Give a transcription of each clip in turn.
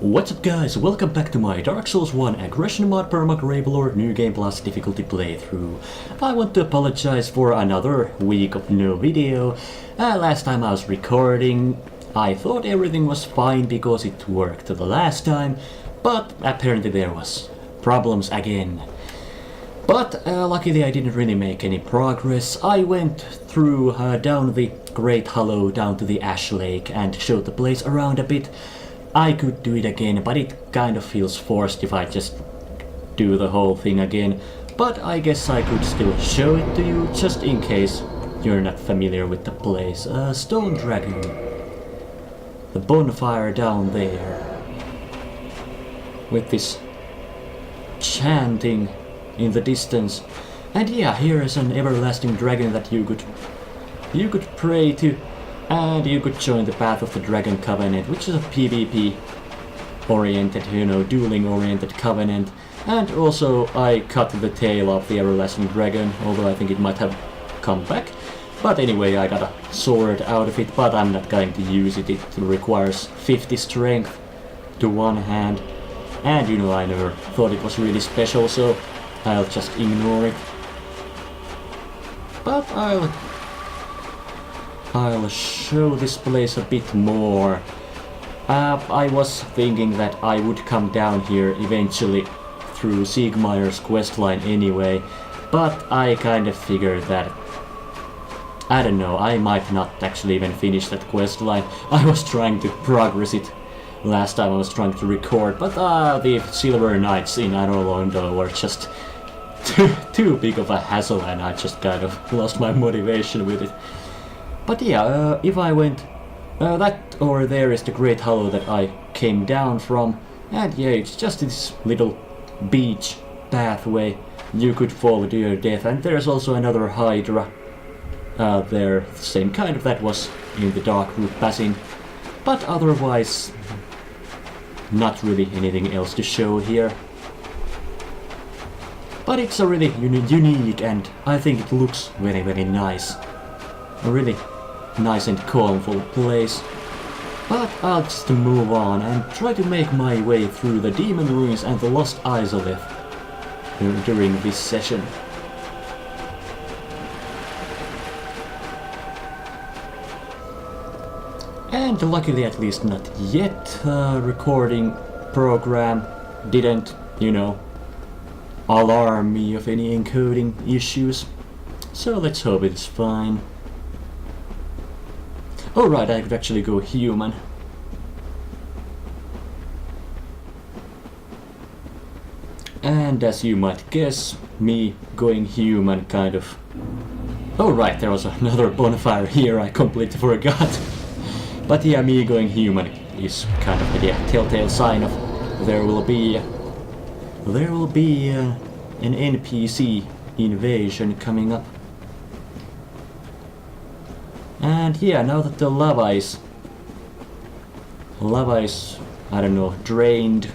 What's up guys, welcome back to my Dark Souls 1 Aggression mod Perma-Gravelord New Game Plus difficulty playthrough. I want to apologize for another week of no video. Last time I was recording, I thought everything was fine because it worked the last time, but apparently there was problems again. But luckily I didn't really make any progress. I went through down the Great Hollow down to the Ash Lake and showed the place around a bit. I could do it again, but it kind of feels forced if I just do the whole thing again. But I guess I could still show it to you, just in case you're not familiar with the place. Stone Dragon. The bonfire down there. With this chanting in the distance. And yeah, here is an everlasting dragon that you could pray to. And you could join the Path of the Dragon Covenant, which is a PvP oriented, dueling oriented covenant. And also I cut the tail of the everlasting dragon, although I think it might have come back. But anyway, I got a sword out of it, but I'm not going to use it. It requires 50 strength to one hand. And I never thought it was really special, so I'll just ignore it. But I'll show this place a bit more. I was thinking that I would come down here eventually through Siegmeyer's questline anyway, but I kind of figured that, I don't know, I might not actually even finish that questline. I was trying to progress it last time I was trying to record, but the Silver Knights in Londo were just too big of a hassle, and I just kind of lost my motivation with it. But yeah, if I went, that over there is the Great Hollow that I came down from, and yeah, it's just this little beach pathway. You could fall to your death, and there's also another Hydra there, same kind of that was in the Dark Root Passing, but otherwise not really anything else to show here. But it's a really unique, and I think it looks very, very nice. A really nice and calmful place. But I'll just move on and try to make my way through the Demon Ruins and the Lost Izalith during this session. And luckily, at least not yet, recording program didn't, alarm me of any encoding issues. So let's hope it's fine. Oh right, I could actually go human. And as you might guess, me going human kind of... Oh right, there was another bonfire here, I completely forgot. But yeah, me going human is kind of the telltale sign of there will be an NPC invasion coming up. And yeah, now that the lava is, I don't know, drained.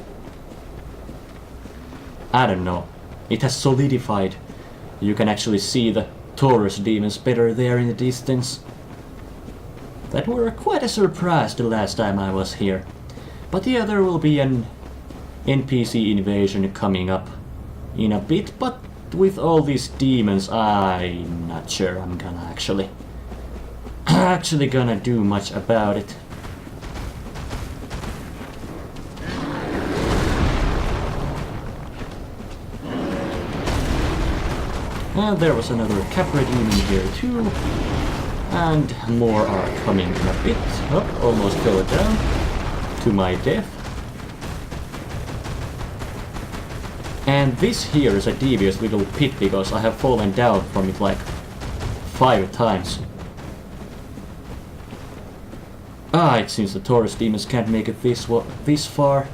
I don't know. It has solidified. You can actually see the Taurus demons better there in the distance. That were quite a surprise the last time I was here. But yeah, there will be an NPC invasion coming up in a bit, but with all these demons, I'm not sure I'm gonna actually gonna do much about it. And there was another Capra demon here too, and more are coming in a bit. Oh, almost fell down to my death. And this here is a devious little pit because I have fallen down from it like 5 times. It seems the Taurus demons can't make it this far.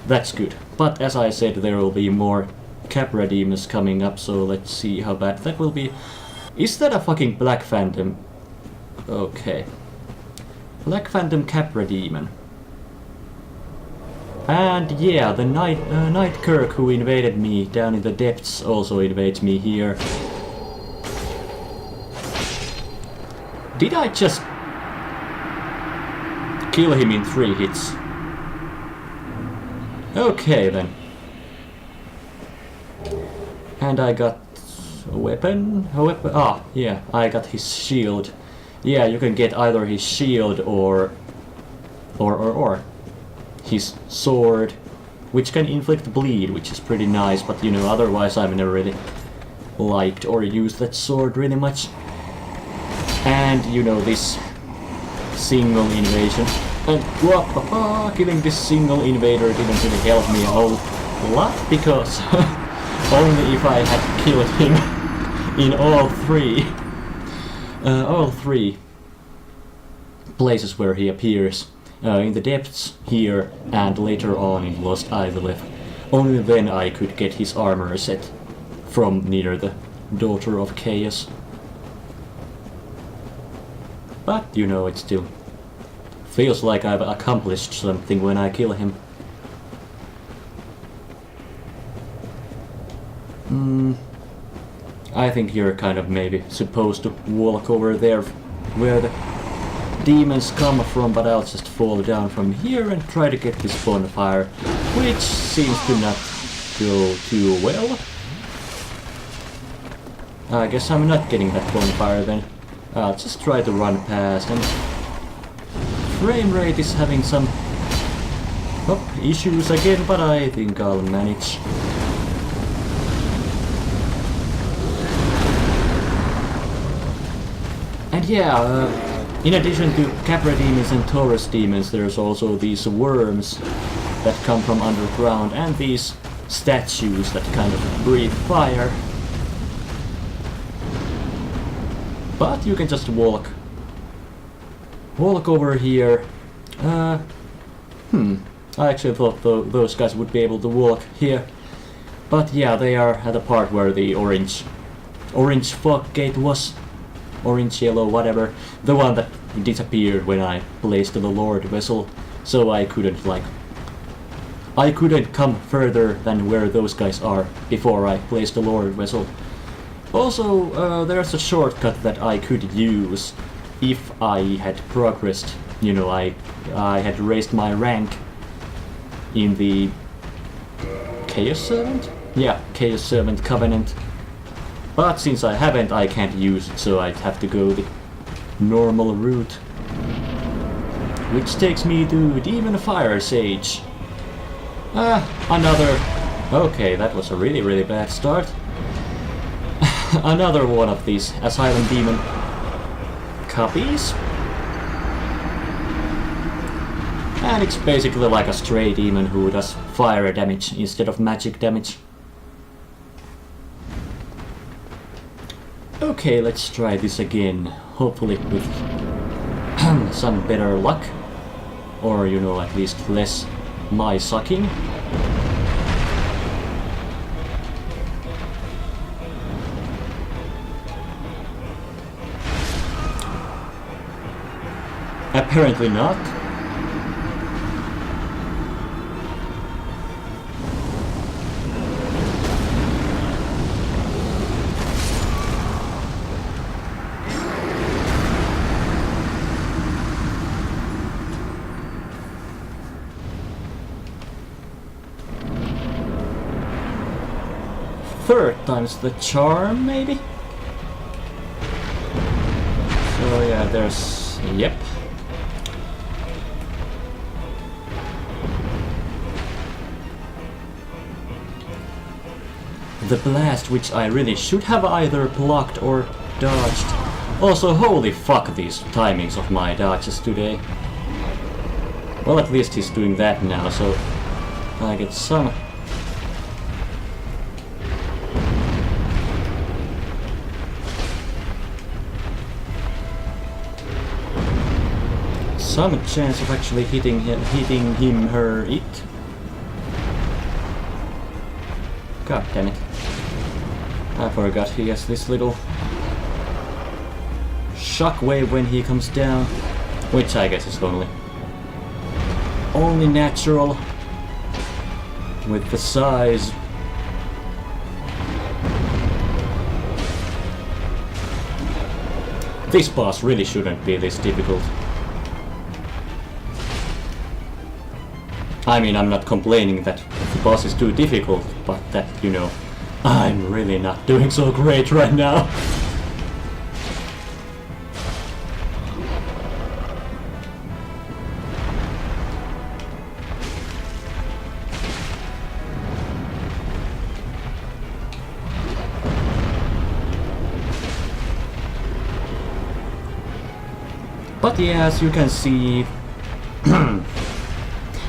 That's good. But as I said, there will be more Capra demons coming up, so let's see how bad that will be. Is that a fucking Black Phantom? Okay. Black Phantom Capra demon. And yeah, the Knight Kirk who invaded me down in the depths also invades me here. Did I just kill him in 3 hits? Okay then. And I got a weapon? Ah, yeah, I got his shield. Yeah, you can get either his shield or his sword, which can inflict bleed, which is pretty nice, but you know, otherwise I've never really liked or used that sword really much. And you know, this single invasion. And killing this single invader didn't really help me a whole lot, because only if I had killed him in all three places where he appears. In the depths, here, and later on in Lost Izalith. Only then I could get his armor set from near the Daughter of Chaos. But, you know, it still feels like I've accomplished something when I kill him. I think you're kind of maybe supposed to walk over there where the demons come from, but I'll just fall down from here and try to get this bonfire, which seems to not go too well. I guess I'm not getting that bonfire then. I'll just try to run past, and frame rate is having some issues again, but I think I'll manage. And yeah, in addition to Capra demons and Taurus demons, there's also these worms that come from underground, and these statues that kind of breathe fire. But you can just walk over here. I actually thought those guys would be able to walk here. But yeah, they are at the part where the orange fog gate was. Orange, yellow, whatever. The one that disappeared when I placed the Lord vessel. So I couldn't come further than where those guys are before I placed the Lord vessel. Also, there's a shortcut that I could use if I had progressed. You know, I had raised my rank in the Chaos Servant? Yeah, Chaos Servant Covenant. But since I haven't, I can't use it, so I'd have to go the normal route. Which takes me to Demon Fire Sage. Another... Okay, that was a really, really bad start. Another one of these Asylum Demon copies. And it's basically like a stray demon who does fire damage instead of magic damage. Okay, let's try this again. Hopefully with some better luck. Or, you know, at least less my sucking. Apparently not. Third time's the charm, maybe? So yeah, there's... yep. The blast, which I really should have either blocked or dodged. Also, holy fuck these timings of my dodges today. Well, at least he's doing that now, so I get some... some chance of actually hitting him, her, it. God damn it. I forgot he has this little shockwave when he comes down, which I guess is only natural with the size. This boss really shouldn't be this difficult. I mean, I'm not complaining that the boss is too difficult, but that, you know, I'm really not doing so great right now. But yeah, as you can see,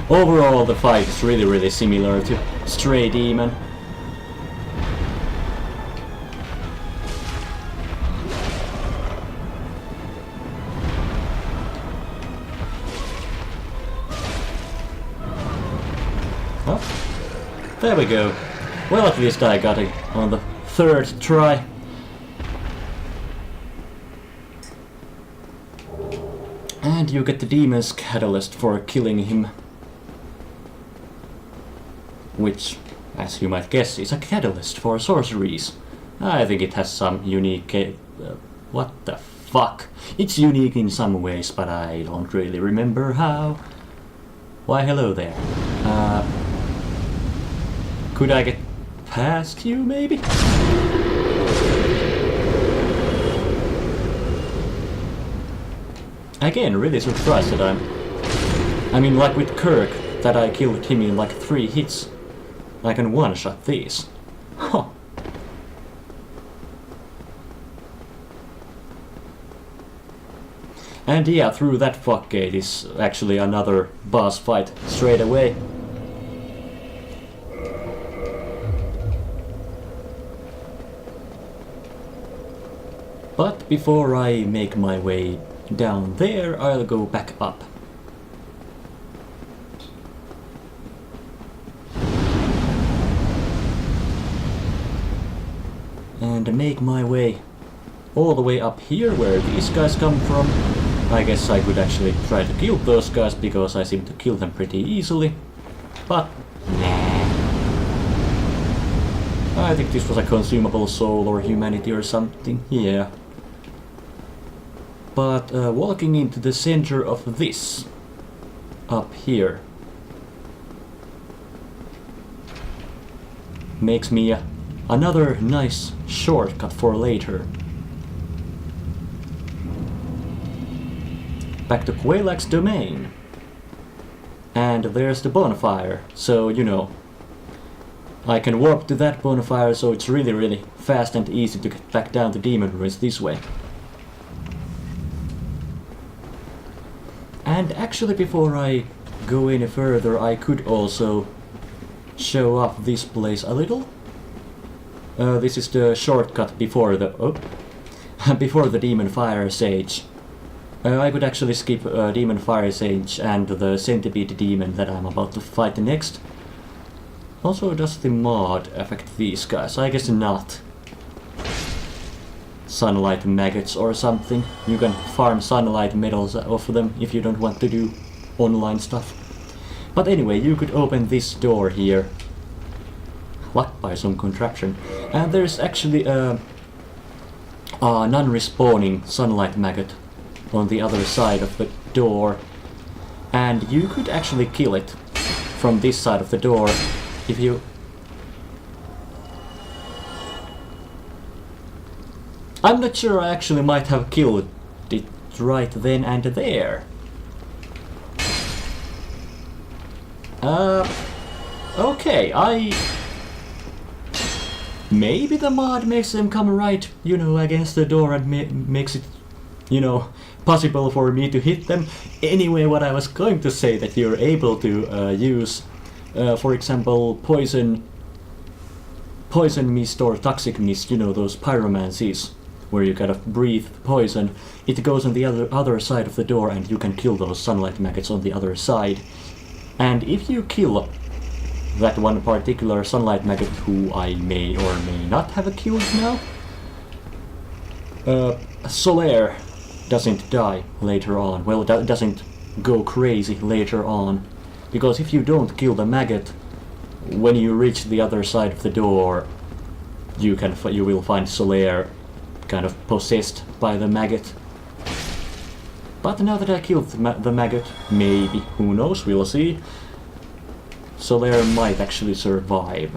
overall the fight is really similar to Stray Demon. Oh, there we go. Well, at least I got it on the third try. And you get the demon's catalyst for killing him. Which, as you might guess, is a catalyst for sorceries. I think it has some unique... what the fuck? It's unique in some ways, but I don't really remember how. Why, hello there. Could I get past you, maybe? Again, really surprised that I mean, like with Kirk, that I killed him in like 3 hits. I can one-shot these. Huh. And yeah, through that fuck gate is actually another boss fight straight away. But before I make my way down there, I'll go back up. And make my way all the way up here where these guys come from. I guess I could actually try to kill those guys because I seem to kill them pretty easily. But nah. I think this was a consumable soul or humanity or something, yeah. But walking into the center of this, up here, makes me another nice shortcut for later. Back to Quelaag's domain. And there's the bonfire, so you know, I can warp to that bonfire, so it's really fast and easy to get back down to Demon Ruins this way. And actually, before I go any further, I could also show off this place a little. This is the shortcut before the before the Demon Fire Sage. I could actually skip Demon Fire Sage and the Centipede Demon that I'm about to fight next. Also, does the mod affect these guys? I guess not. Sunlight maggots or something. You can farm sunlight medals off them if you don't want to do online stuff. But anyway, you could open this door here. Locked by some contraption. And there's actually a non-respawning sunlight maggot on the other side of the door. And you could actually kill it from this side of the door if you... I'm not sure, I actually might have killed it right then and there. Okay, maybe the mod makes them come right, you know, against the door and makes it, you know, possible for me to hit them. Anyway, what I was going to say, that you're able to use, for example, poison mist or toxic mist, you know, those pyromancies, where you kind of breathe poison. It goes on the other side of the door and you can kill those sunlight maggots on the other side. And if you kill that one particular sunlight maggot, who I may or may not have killed now, Solaire doesn't die later on. Well, doesn't go crazy later on. Because if you don't kill the maggot, when you reach the other side of the door, you will find Solaire kind of possessed by the maggot. But now that I killed the maggot, maybe, who knows, we'll see. Solaire might actually survive.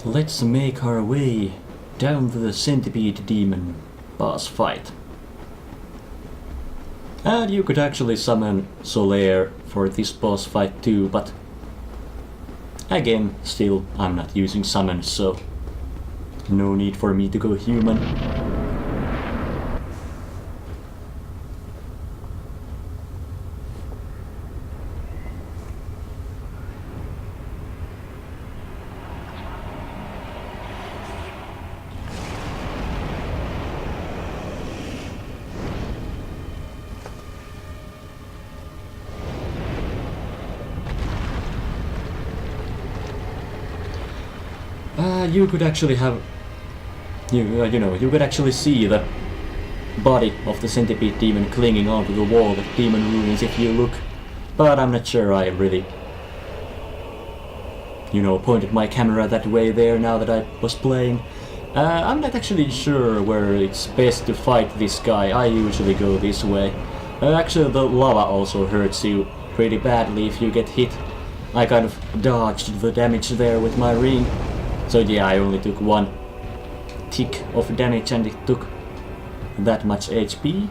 Let's make our way down to the Centipede Demon boss fight. And you could actually summon Solaire for this boss fight too, but again, still I'm not using summons, so no need for me to go human. You could actually have, you could actually see the body of the Centipede Demon clinging onto the wall with demon ruins if you look, but I'm not sure I really, pointed my camera that way there now that I was playing. I'm not actually sure where it's best to fight this guy. I usually go this way. Actually, the lava also hurts you pretty badly if you get hit. I kind of dodged the damage there with my ring. So yeah, I only took one tick of damage and it took that much HP.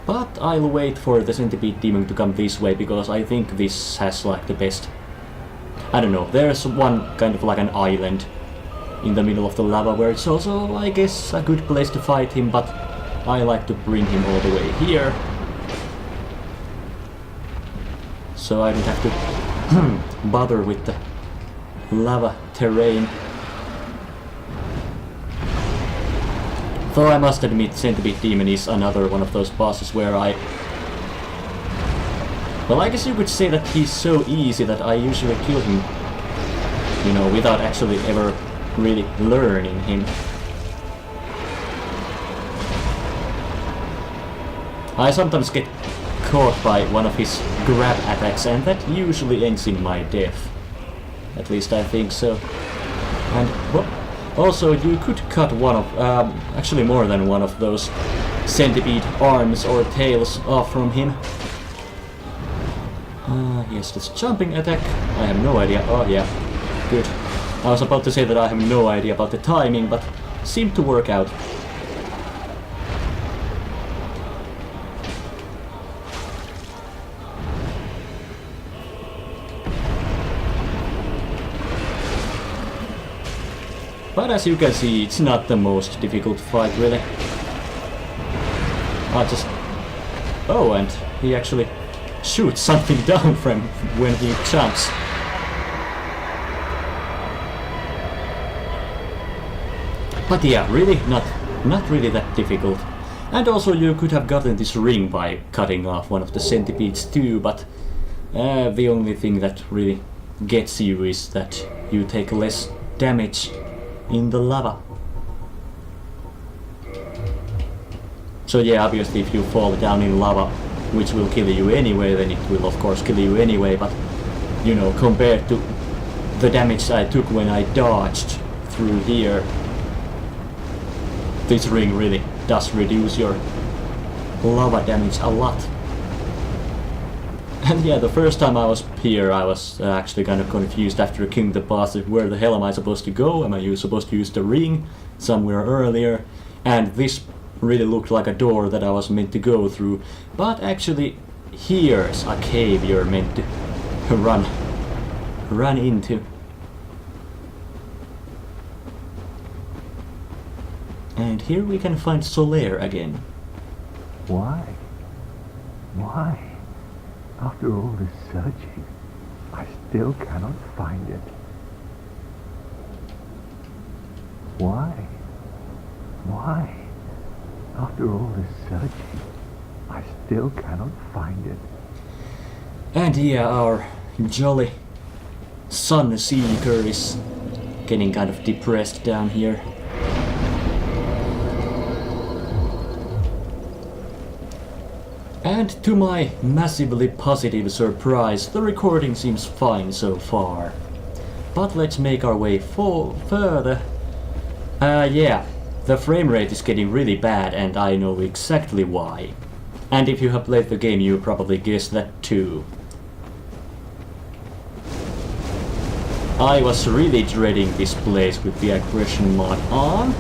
But I'll wait for the Centipede Demon to come this way, because I think this has like the best... I don't know, there's one kind of like an island in the middle of the lava where it's also, I guess, a good place to fight him, but I like to bring him all the way here. So I don't have to bother with the lava terrain. Though I must admit, Centipede Demon is another one of those bosses where well, I guess you could say that he's so easy that I usually kill him, without actually ever really learning him. I sometimes get caught by one of his grab attacks, and that usually ends in my death. At least I think so. And well, also you could cut one of, actually more than one of those centipede arms or tails off from him. Yes, this jumping attack, I have no idea. Oh yeah, good. I was about to say that I have no idea about the timing, but seemed to work out. But as you can see, it's not the most difficult fight, really. Oh, and he actually shoots something down from when he jumps. But yeah, really not really that difficult. And also you could have gotten this ring by cutting off one of the centipedes too, but the only thing that really gets you is that you take less damage in the lava. So yeah, obviously if you fall down in lava, which will kill you anyway, then it will of course kill you anyway, but compared to the damage I took when I dodged through here, this ring really does reduce your lava damage a lot. And yeah, the first time I was here, I was actually kind of confused after killing the boss. Where the hell am I supposed to go? Am I supposed to use the ring somewhere earlier? And this really looked like a door that I was meant to go through. But actually, here's a cave you're meant to run into. And here we can find Solaire again. Why? Why? After all this searching, I still cannot find it. Why? Why? After all this searching, I still cannot find it. And yeah, our jolly sun seeker is getting kind of depressed down here. And to my massively positive surprise, the recording seems fine so far. But let's make our way further. Yeah, the frame rate is getting really bad, and I know exactly why. And if you have played the game, you probably guessed that too. I was really dreading this place with the aggression mod on,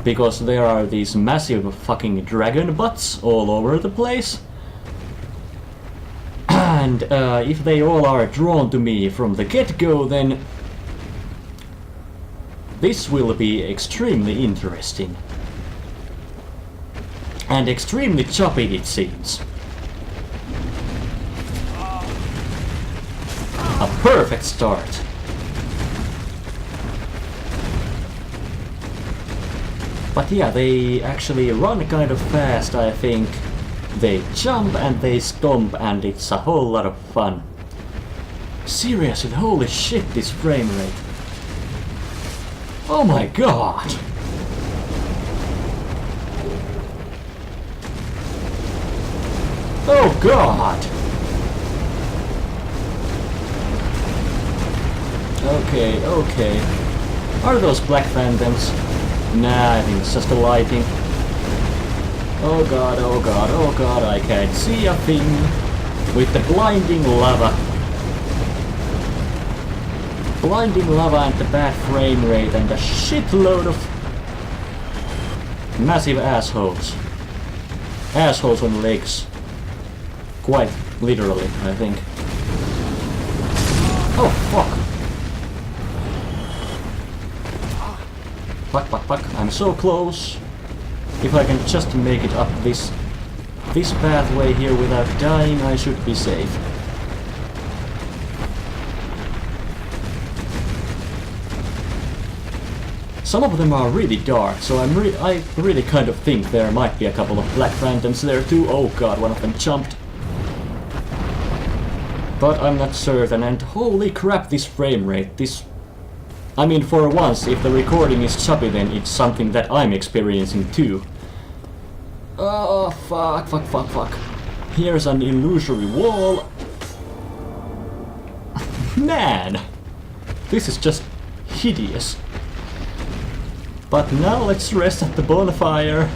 because there are these massive fucking dragon butts all over the place. And if they all are drawn to me from the get-go, then this will be extremely interesting. And extremely choppy, it seems. A perfect start. But yeah, they actually run kind of fast, I think. They jump and they stomp, and it's a whole lot of fun. Seriously, holy shit, this frame rate. Oh my god! Oh god! Okay, okay. Are those black phantoms? Nah, I think it's just the lighting. Oh god, oh god, oh god, I can't see a thing with the blinding lava. Blinding lava and the bad frame rate and a shitload of massive assholes. Assholes on legs. Quite literally, I think. Oh, fuck. Fuck, fuck, fuck. I'm so close. If I can just make it up this pathway here without dying, I should be safe. Some of them are really dark, so I really kind of think there might be a couple of black phantoms there too. Oh god, one of them jumped. But I'm not certain, and holy crap, this frame rate, I mean, for once, if the recording is choppy, then it's something that I'm experiencing too. Oh, fuck, fuck, fuck, fuck. Here's an illusory wall. Man! This is just hideous. But now let's rest at the bonfire.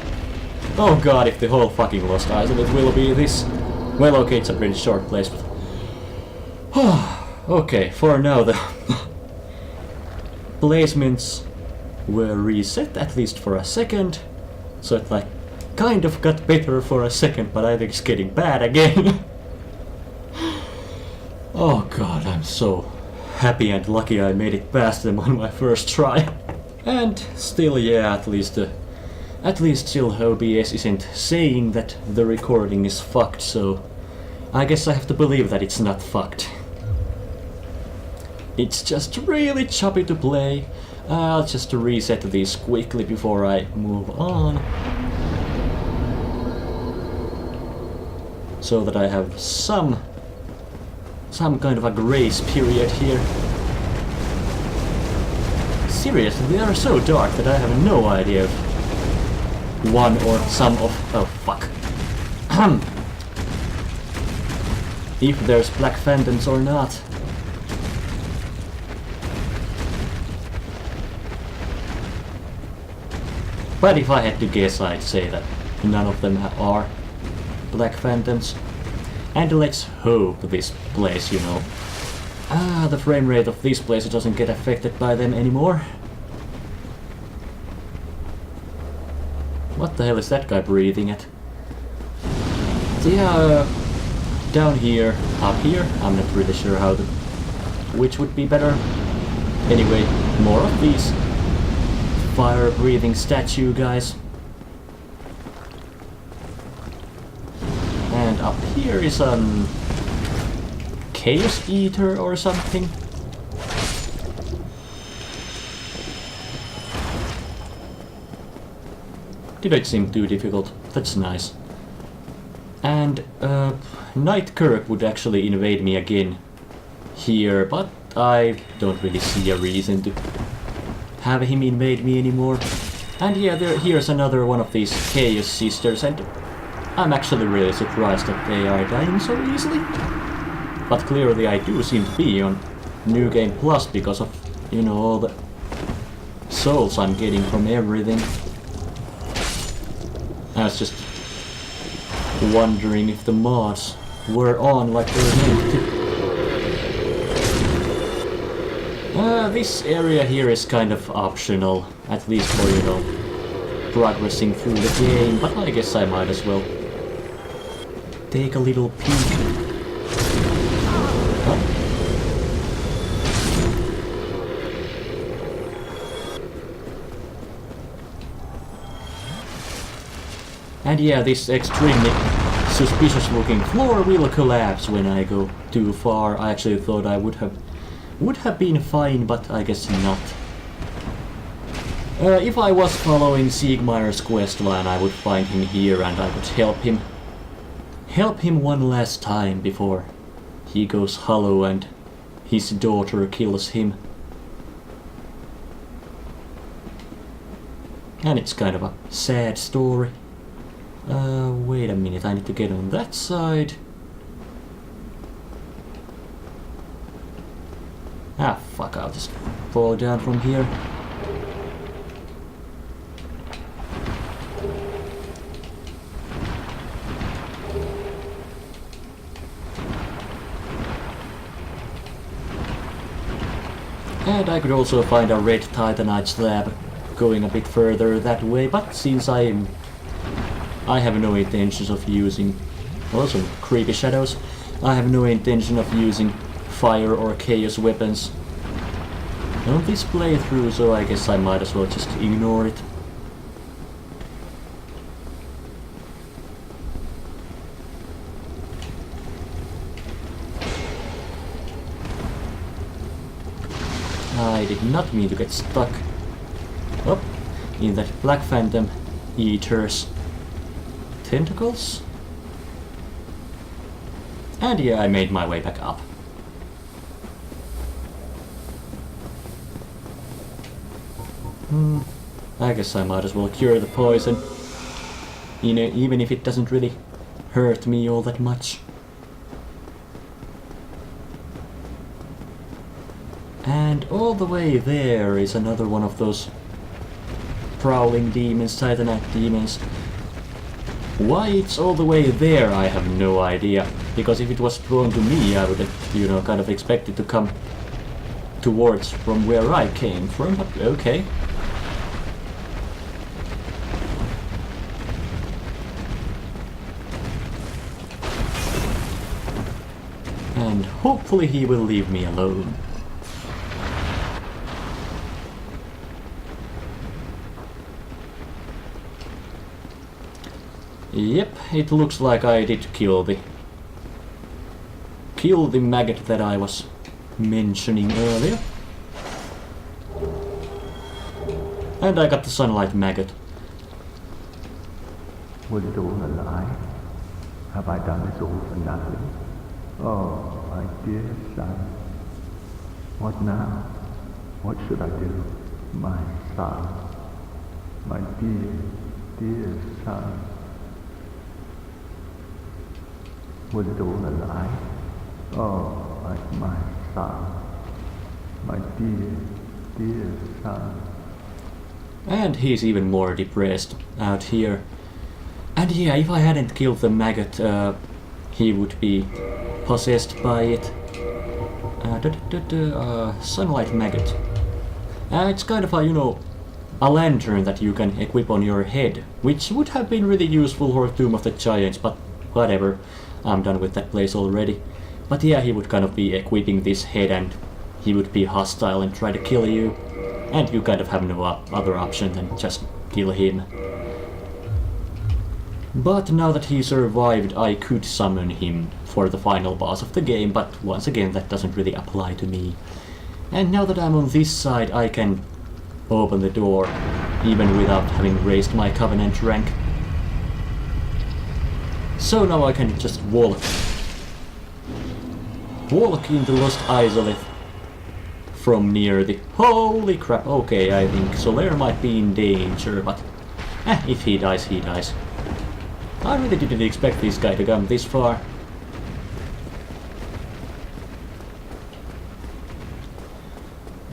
Oh god, if the whole fucking Lost Izalith will be this. Well, okay, it's a pretty short place, but... Okay, for now the placements were reset, at least for a second. So it like kind of got better for a second, but I think it's getting bad again. Oh god, I'm so happy and lucky I made it past them on my first try. And still, yeah, at least still OBS isn't saying that the recording is fucked, so I guess I have to believe that it's not fucked. It's just really choppy to play. I'll just reset these quickly before I move on, so that I have some kind of a grace period here. Seriously, they are so dark that I have no idea if one or some of... oh fuck. If there's black phantoms or not. But if I had to guess, I'd say that none of them are black phantoms. And let's hope this place, you know, the frame rate of this place doesn't get affected by them anymore. What the hell is that guy breathing at? So yeah, down here, up here, I'm not really sure which would be better. Anyway, more of these fire-breathing statue guys. And up here is Chaos Eater or something. Didn't seem too difficult. That's nice. And Knight Kirk would actually invade me again here, but I don't really see a reason to have him invade me anymore. And yeah, here's another one of these Chaos Sisters, and I'm actually really surprised that they are dying so easily. But clearly I do seem to be on New Game Plus because of, you know, souls I'm getting from everything. I was just wondering if the mods were on like they're meant to. This area here is kind of optional, at least for, you know, progressing through the game, but I guess I might as well take a little peek. Huh? And yeah, this extremely suspicious looking floor will collapse when I go too far. I actually thought I would have been fine, but I guess not. If I was following Siegmeyer's questline, I would find him here and I would help him one last time before he goes hollow and his daughter kills him. And it's kind of a sad story. Wait a minute, I need to get on that side. Ah, fuck, I'll just fall down from here. And I could also find a red titanite slab going a bit further that way, but since I have no intentions of using, well, some creepy shadows, I have no intention of using fire or chaos weapons on this playthrough, so I guess I might as well just ignore it. I did not mean to get stuck up in that Black Phantom Eater's tentacles. And yeah, I made my way back up. I guess I might as well cure the poison, you know, even if it doesn't really hurt me all that much. And all the way there is another one of those prowling demons, titanite demons. Why it's all the way there, I have no idea. Because if it was drawn to me, I would have, you know, kind of expected to come towards from where I came from, but okay. And hopefully he will leave me alone. Yep, it looks like I did kill the maggot that I was mentioning earlier. And I got the sunlight maggot. Was it all a lie? Have I done this all for nothing? Oh, my dear son. What now? What should I do? My son. My dear, dear son. Was it all a lie? Oh, my son. My dear, dear son. And he's even more depressed out here. And yeah, if I hadn't killed the maggot, he would be possessed by it. Sunlight maggot. It's kind of a, you know, a lantern that you can equip on your head, which would have been really useful for Tomb of the Giants, but whatever. I'm done with that place already. But yeah, he would kind of be equipping this head and he would be hostile and try to kill you. And you kind of have no other option than just kill him. But now that he survived, I could summon him for the final boss of the game, but once again that doesn't really apply to me. And now that I'm on this side, I can open the door, even without having raised my Covenant rank. So now I can just walk into Lost Izalith from near the... Holy crap, okay, I think Solaire might be in danger, but if he dies, he dies. I really didn't expect this guy to come this far.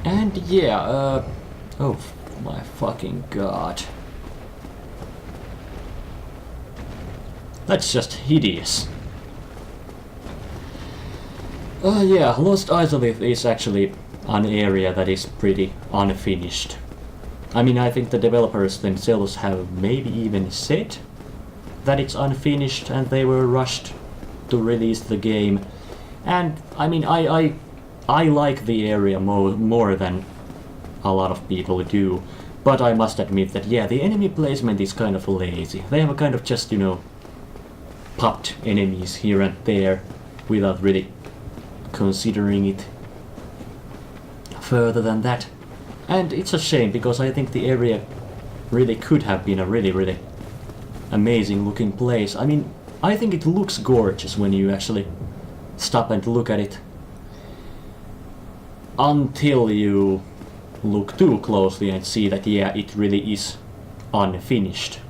And yeah, oh my fucking god. That's just hideous. Yeah, Lost Izalith is actually an area that is pretty unfinished. I mean, I think the developers themselves have maybe even said that it's unfinished and they were rushed to release the game. And I mean, I like the area more than a lot of people do, but I must admit that yeah, the enemy placement is kind of lazy. They have kind of just, you know, popped enemies here and there without really considering it further than that. And it's a shame, because I think the area really could have been a really amazing looking place. I mean, I think it looks gorgeous when you actually stop and look at it, until you look too closely and see that yeah, it really is unfinished.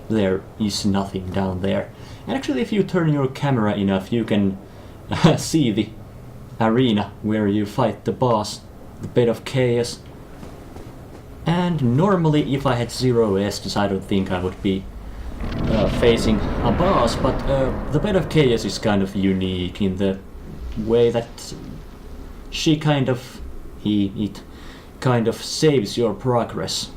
There is nothing down there. And actually, if you turn your camera enough, you can see the arena where you fight the boss, the Bed of Chaos. And normally, if I had 0 Estus, I don't think I would be facing a boss, but the Bed of Chaos is kind of unique in the way that it kind of saves your progress.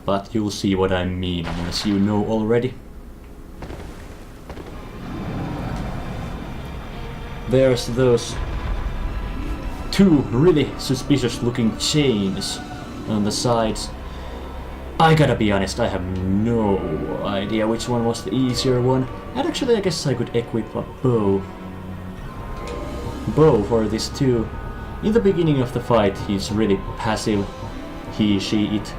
But you'll see what I mean, unless you know already. There's those 2 really suspicious looking chains on the sides. I gotta be honest, I have no idea which one was the easier one. And actually I guess I could equip a bow for this too. In the beginning of the fight he's really passive. He, she, it.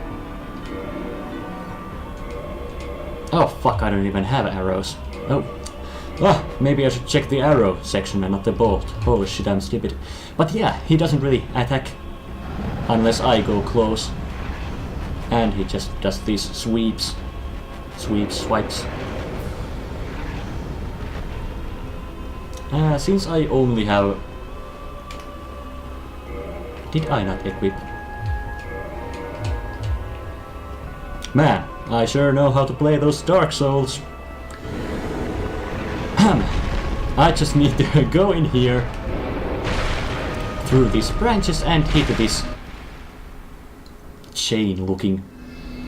Oh fuck, I don't even have arrows. Oh. Ah, maybe I should check the arrow section and not the bolt. Holy shit, I'm stupid. But yeah, he doesn't really attack unless I go close. And he just does these swipes. Since I only have... Did I not equip? Man, I sure know how to play those Dark Souls. I just need to go in here through these branches and hit this chain looking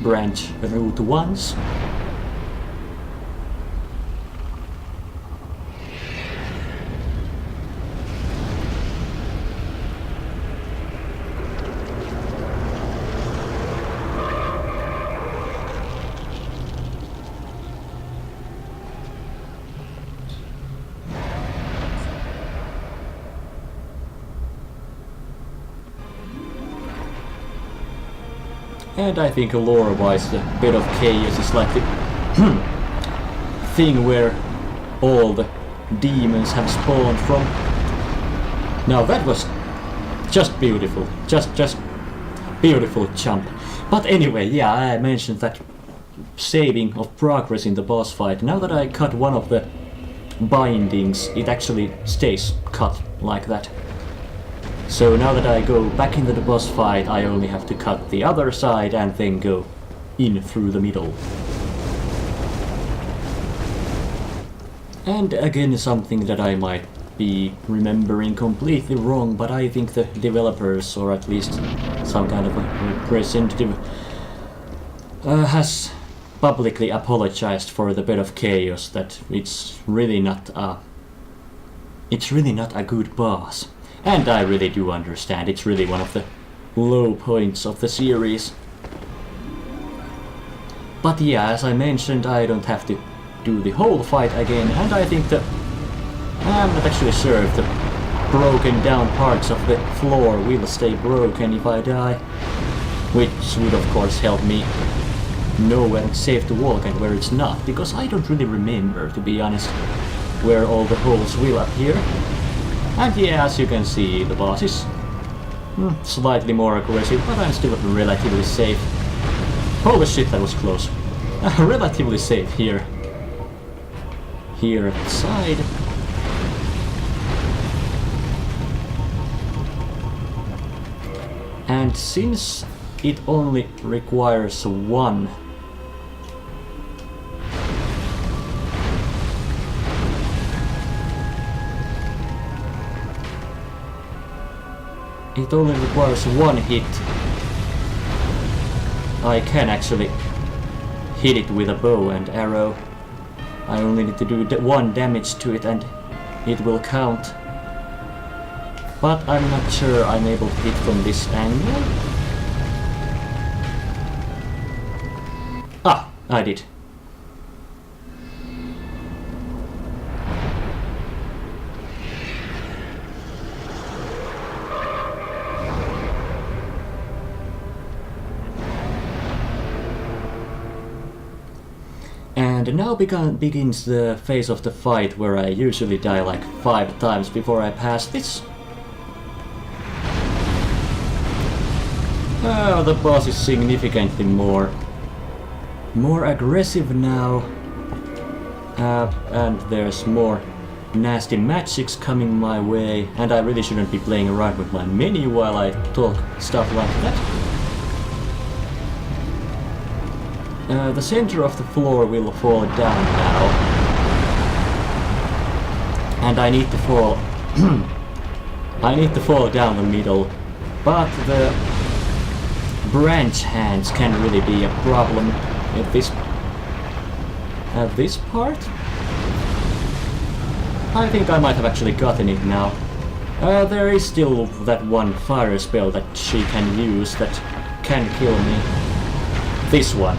branch route once. And I think lore-wise the Bed of Chaos is like the thing where all the demons have spawned from. Now that was just beautiful. Just beautiful jump. But anyway, yeah, I mentioned that saving of progress in the boss fight. Now that I cut one of the bindings, it actually stays cut like that. So now that I go back into the boss fight, I only have to cut the other side and then go in through the middle. And again, something that I might be remembering completely wrong, but I think the developers, or at least some kind of a representative, has publicly apologized for the Bed of Chaos, that it's really not a good boss. And I really do understand, it's really one of the low points of the series. But yeah, as I mentioned, I don't have to do the whole fight again, and I think that I'm not actually sure if the broken down parts of the floor will stay broken if I die. Which would of course help me know where it's safe to walk and where it's not, because I don't really remember, to be honest, where all the holes will appear. And yeah, as you can see, the boss is slightly more aggressive, but I'm still relatively safe. Holy shit, that was close. Relatively safe here. Here at the side. And since it only requires one. It only requires one hit. I can actually hit it with a bow and arrow. I only need to do one damage to it and it will count. But I'm not sure I'm able to hit from this angle. Ah, I did. And now begins the phase of the fight where I usually die like 5 times before I pass this. Oh, the boss is significantly more aggressive now. And there's more nasty magics coming my way. And I really shouldn't be playing around with my menu while I talk stuff like that. The center of the floor will fall down now. And I need to fall... I need to fall down the middle. But the branch hands can really be a problem at this part. I think I might have actually gotten it now. There is still that one fire spell that she can use that can kill me. This one.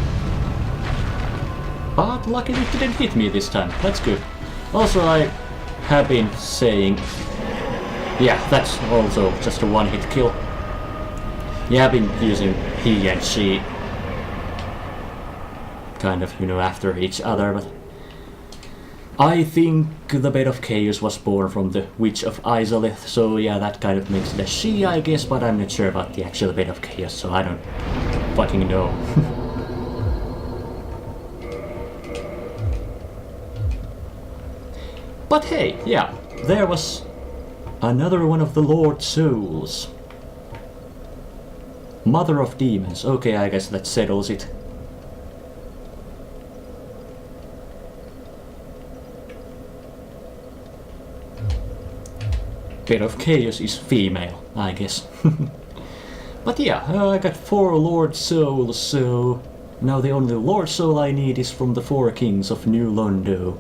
But luckily it didn't hit me this time. That's good. Also, I have been saying... Yeah, that's also just a one-hit kill. Yeah, I've been using he and she kind of, after each other, but I think the Bed of Chaos was born from the Witch of Izalith, so yeah, that kind of makes it a she, I guess, but I'm not sure about the actual Bed of Chaos, so I don't fucking know. But hey, yeah, there was another one of the Lord Souls. Mother of Demons. Okay, I guess that settles it. Bed of Chaos is female, I guess. But yeah, I got 4 Lord Souls, so now the only Lord Soul I need is from the 4 Kings of New Londo.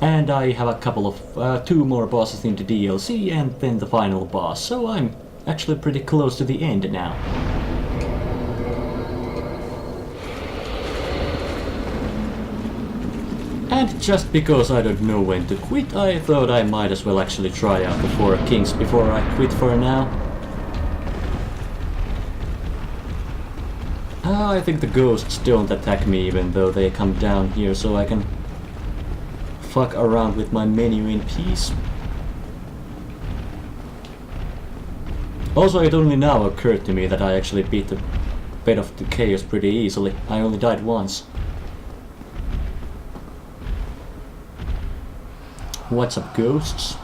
And I have a couple of 2 more bosses in the DLC and then the final boss, so I'm actually pretty close to the end now. And just because I don't know when to quit, I thought I might as well actually try out the 4 Kings before I quit for now. I think the ghosts don't attack me even though they come down here, so I can fuck around with my menu in peace. Also, it only now occurred to me that I actually beat the Bed of the Chaos pretty easily. I only died once. What's up, ghosts?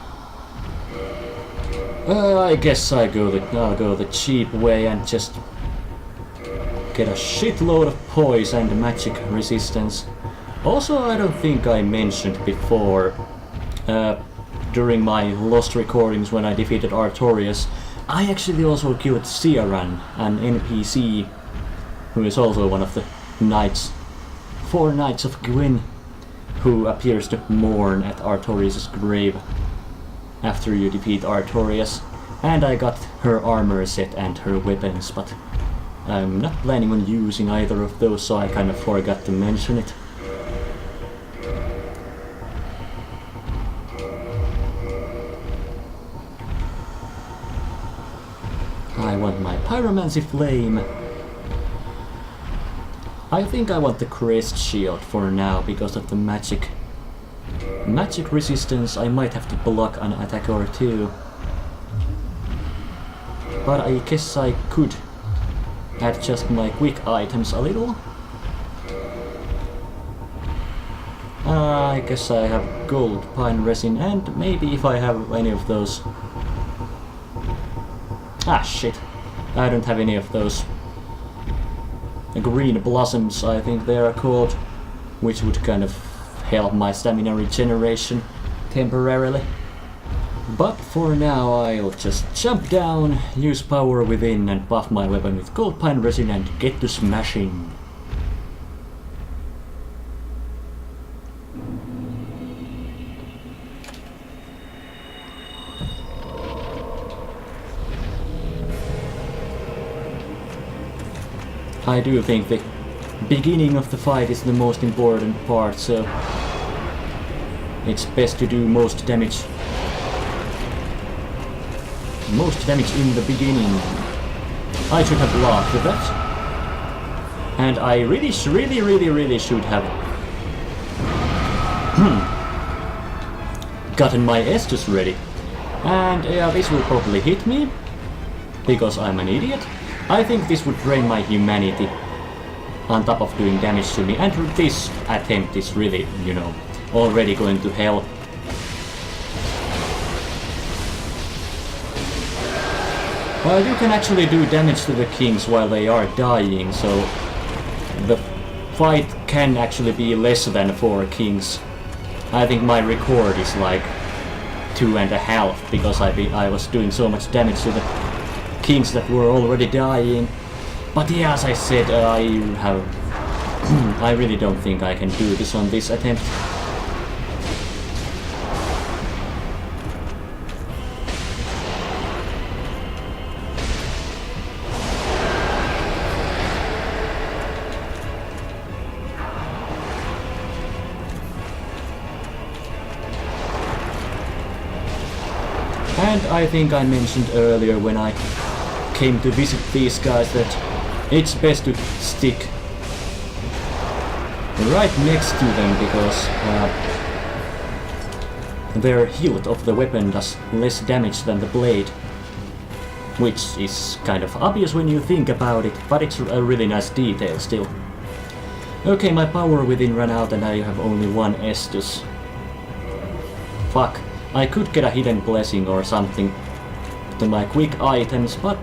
I guess I'll go the cheap way and just get a shitload of poise and magic resistance. Also, I don't think I mentioned before, during my lost recordings when I defeated Artorias, I actually also killed Ciaran, an NPC, who is also one of the knights, 4 Knights of Gwyn, who appears to mourn at Artorias' grave after you defeat Artorias. And I got her armor set and her weapons, but I'm not planning on using either of those, so I kind of forgot to mention it. I want my Pyromancy Flame. I think I want the Crest Shield for now because of the magic resistance. I might have to block an attack or 2. But I guess I could adjust my quick items a little. I guess I have gold pine resin, and maybe if I have any of those... Ah, shit. I don't have any of those green blossoms, I think they are called, which would kind of help my stamina regeneration temporarily. But for now I'll just jump down, use power within and buff my weapon with gold pine resin and get to smashing. I do think the beginning of the fight is the most important part, so it's best to do most damage in the beginning. I should have laughed at that. And I really should have gotten my Estus ready. And yeah, this will probably hit me, because I'm an idiot. I think this would drain my humanity on top of doing damage to me, and this attempt is really, you know, already going to hell. Well, you can actually do damage to the kings while they are dying, so the fight can actually be less than 4 kings. I think my record is like 2.5, because I was doing so much damage to the kings that were already dying. But yeah, as I said, I really don't think I can do this on this attempt. And I think I mentioned earlier when I came to visit these guys that it's best to stick right next to them, because their hilt of the weapon does less damage than the blade, which is kind of obvious when you think about it, but it's a really nice detail still. Okay, my power within ran out and I have only 1 Estus. Fuck, I could get a hidden blessing or something to my quick items, but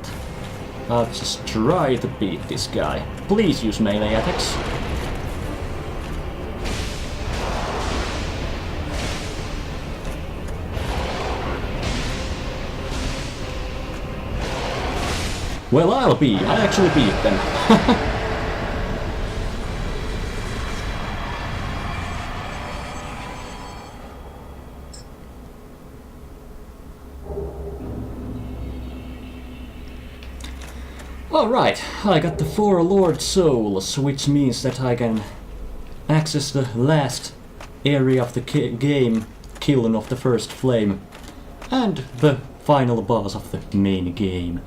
I'll just try to beat this guy. Please use melee attacks. Well, I actually beat them. Alright, I got the 4 Lord Souls, which means that I can access the last area of the game, Kiln of the First Flame, and the final boss of the main game.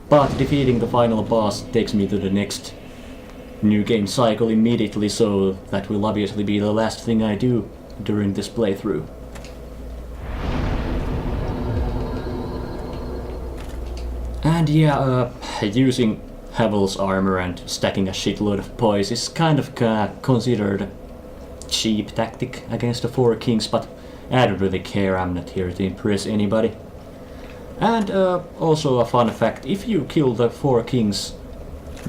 But defeating the final boss takes me to the next new game cycle immediately, so that will obviously be the last thing I do during this playthrough. And yeah, using Havel's armor and stacking a shitload of poise is kind of considered a cheap tactic against the 4 kings, but I don't really care, I'm not here to impress anybody. And also a fun fact, if you kill the 4 kings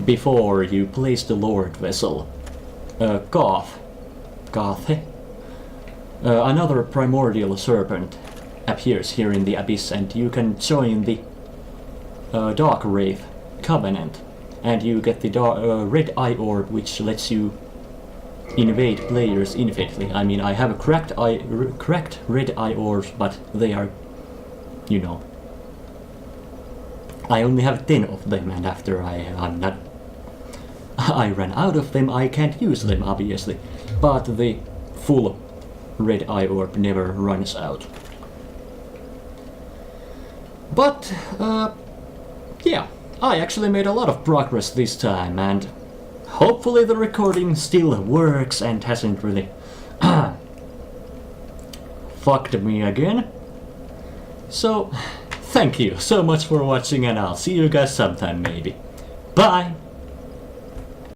before you place the Lord Vessel, Gothe, another primordial serpent appears here in the Abyss, and you can join the Dark Wraith Covenant, and you get the Red Eye Orb, which lets you invade players infinitely. I mean, I have a cracked Red Eye Orbs, but they are, you know, I only have 10 of them, and after I ran out of them, I can't use them, obviously. But the full Red Eye Orb never runs out. But, yeah, I actually made a lot of progress this time, and hopefully the recording still works and hasn't really fucked me again. So, thank you so much for watching, and I'll see you guys sometime maybe. Bye!